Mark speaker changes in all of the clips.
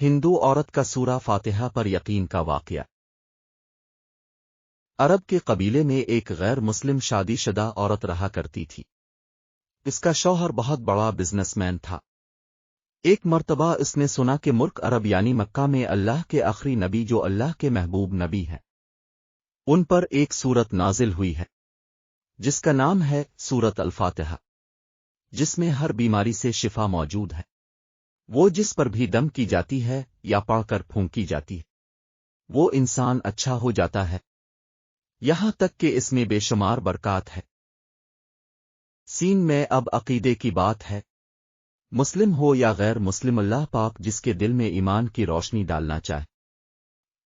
Speaker 1: ہندو عورت کا سورہ فاتحہ پر یقین کا واقعہ۔ عرب کے قبیلے میں ایک غیر مسلم شادی شدہ عورت رہا کرتی تھی۔ اس کا شوہر بہت بڑا بزنس مین تھا۔ ایک مرتبہ اس نے سنا کہ ملک عرب یعنی مکہ میں اللہ کے آخری نبی جو اللہ کے محبوب نبی ہیں، ان پر ایک سورت نازل ہوئی ہے جس کا نام ہے سورت الفاتحہ، جس میں ہر بیماری سے شفا موجود ہے۔ وہ جس پر بھی دم کی جاتی ہے یا پڑھ کر پھونکی جاتی ہے، وہ انسان اچھا ہو جاتا ہے، یہاں تک کہ اس میں بے شمار برکات ہے۔ سین میں اب عقیدے کی بات ہے۔ مسلم ہو یا غیر مسلم، اللہ پاک جس کے دل میں ایمان کی روشنی ڈالنا چاہے،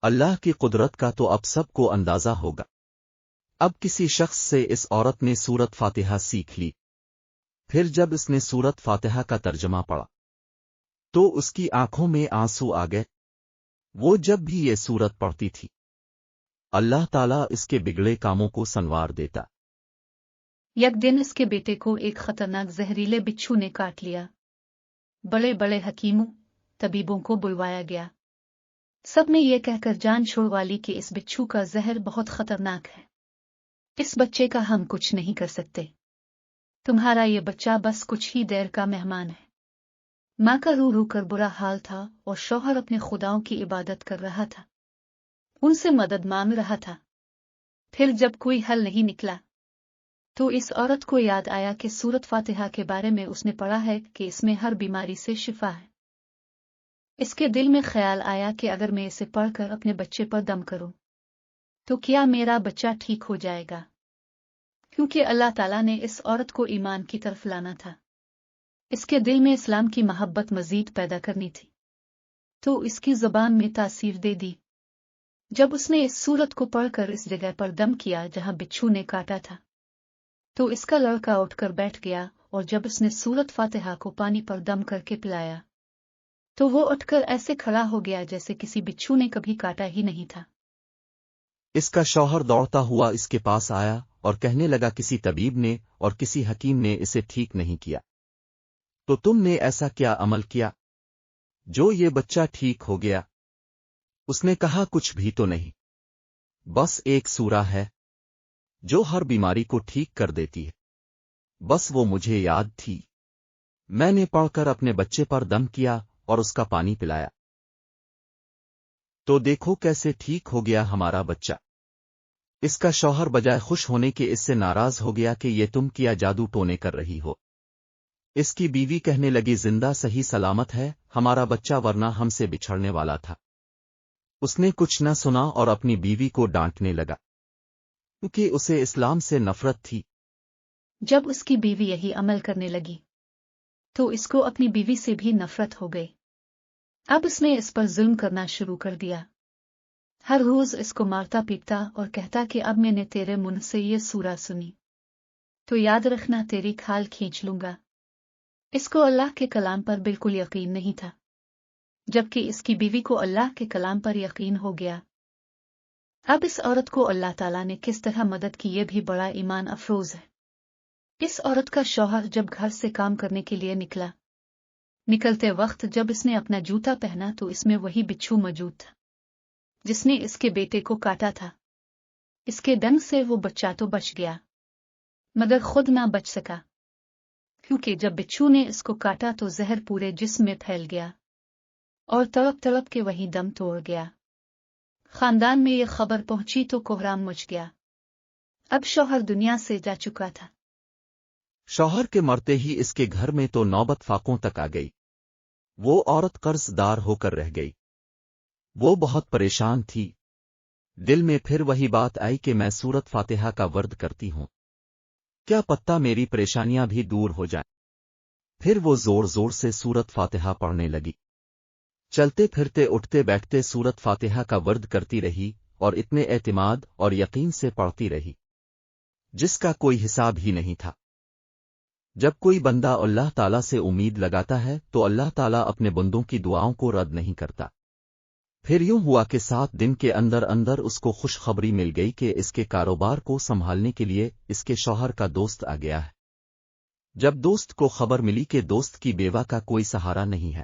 Speaker 1: اللہ کی قدرت کا تو اب سب کو اندازہ ہوگا۔ اب کسی شخص سے اس عورت نے سورت فاتحہ سیکھ لی۔ پھر جب اس نے سورت فاتحہ کا ترجمہ پڑھا تو اس کی آنکھوں میں آنسو آ گئے۔ وہ جب بھی یہ سورت پڑھتی تھی، اللہ تعالیٰ اس کے بگڑے کاموں کو سنوار دیتا۔
Speaker 2: یک دن اس کے بیٹے کو ایک خطرناک زہریلے بچھو نے کاٹ لیا۔ بڑے بڑے حکیموں، طبیبوں کو بلوایا گیا۔ سب نے یہ کہہ کر جان چھڑوا لی کہ اس بچھو کا زہر بہت خطرناک ہے، اس بچے کا ہم کچھ نہیں کر سکتے، تمہارا یہ بچہ بس کچھ ہی دیر کا مہمان ہے۔ ماں کا رو رو کر برا حال تھا اور شوہر اپنے خداؤں کی عبادت کر رہا تھا، ان سے مدد مانگ رہا تھا۔ پھر جب کوئی حل نہیں نکلا تو اس عورت کو یاد آیا کہ سورت فاتحہ کے بارے میں اس نے پڑھا ہے کہ اس میں ہر بیماری سے شفا ہے۔ اس کے دل میں خیال آیا کہ اگر میں اسے پڑھ کر اپنے بچے پر دم کروں تو کیا میرا بچہ ٹھیک ہو جائے گا؟ کیونکہ اللہ تعالیٰ نے اس عورت کو ایمان کی طرف لانا تھا، اس کے دل میں اسلام کی محبت مزید پیدا کرنی تھی، تو اس کی زبان میں تاثیر دے دی۔ جب اس نے اس سورت کو پڑھ کر اس جگہ پر دم کیا جہاں بچھو نے کاٹا تھا، تو اس کا لڑکا اٹھ کر بیٹھ گیا، اور جب اس نے سورت فاتحہ کو پانی پر دم کر کے پلایا تو وہ اٹھ کر ایسے کھڑا ہو گیا جیسے کسی بچھو نے کبھی کاٹا ہی نہیں تھا۔
Speaker 1: اس کا شوہر دوڑتا ہوا اس کے پاس آیا اور کہنے لگا کسی طبیب نے اور کسی حکیم نے اسے ٹھیک نہیں کیا، تو تم نے ایسا کیا عمل کیا جو یہ بچہ ٹھیک ہو گیا؟ اس نے کہا کچھ بھی تو نہیں، بس ایک سورہ ہے جو ہر بیماری کو ٹھیک کر دیتی ہے، بس وہ مجھے یاد تھی، میں نے پڑھ کر اپنے بچے پر دم کیا اور اس کا پانی پلایا، تو دیکھو کیسے ٹھیک ہو گیا ہمارا بچہ۔ اس کا شوہر بجائے خوش ہونے کے اس سے ناراض ہو گیا کہ یہ تم کیا جادو ٹونے کر رہی ہو۔ اس کی بیوی کہنے لگی زندہ صحیح سلامت ہے ہمارا بچہ، ورنہ ہم سے بچھڑنے والا تھا۔ اس نے کچھ نہ سنا اور اپنی بیوی کو ڈانٹنے لگا کیونکہ اسے اسلام سے نفرت تھی۔
Speaker 2: جب اس کی بیوی یہی عمل کرنے لگی تو اس کو اپنی بیوی سے بھی نفرت ہو گئی۔ اب اس نے اس پر ظلم کرنا شروع کر دیا، ہر روز اس کو مارتا پیٹتا اور کہتا کہ اب میں نے تیرے منہ سے یہ سورہ سنی تو یاد رکھنا تیری کھال کھینچ لوں گا۔ اس کو اللہ کے کلام پر بالکل یقین نہیں تھا، جبکہ اس کی بیوی کو اللہ کے کلام پر یقین ہو گیا۔ اب اس عورت کو اللہ تعالیٰ نے کس طرح مدد کی یہ بھی بڑا ایمان افروز ہے۔ اس عورت کا شوہر جب گھر سے کام کرنے کے لیے نکلتے وقت جب اس نے اپنا جوتا پہنا تو اس میں وہی بچھو موجود تھا جس نے اس کے بیٹے کو کاٹا تھا۔ اس کے ڈنگ سے وہ بچہ تو بچ گیا مگر خود نہ بچ سکا، کیونکہ جب بچھو نے اس کو کاٹا تو زہر پورے جسم میں پھیل گیا اور تڑپ تڑپ کے وہی دم توڑ گیا۔ خاندان میں یہ خبر پہنچی تو کوہرام مچ گیا۔ اب شوہر دنیا سے جا چکا تھا۔
Speaker 1: شوہر کے مرتے ہی اس کے گھر میں تو نوبت فاقوں تک آ گئی۔ وہ عورت قرض دار ہو کر رہ گئی۔ وہ بہت پریشان تھی، دل میں پھر وہی بات آئی کہ میں سورت فاتحہ کا ورد کرتی ہوں، کیا پتہ میری پریشانیاں بھی دور ہو جائیں۔ پھر وہ زور زور سے سورت فاتحہ پڑھنے لگی، چلتے پھرتے اٹھتے بیٹھتے سورت فاتحہ کا ورد کرتی رہی اور اتنے اعتماد اور یقین سے پڑھتی رہی جس کا کوئی حساب ہی نہیں تھا۔ جب کوئی بندہ اللہ تعالیٰ سے امید لگاتا ہے تو اللہ تعالیٰ اپنے بندوں کی دعاؤں کو رد نہیں کرتا۔ پھر یوں ہوا کہ 7 دن کے اندر اندر اس کو خوشخبری مل گئی کہ اس کے کاروبار کو سنبھالنے کے لیے اس کے شوہر کا دوست آ گیا ہے۔ جب دوست کو خبر ملی کہ دوست کی بیوہ کا کوئی سہارا نہیں ہے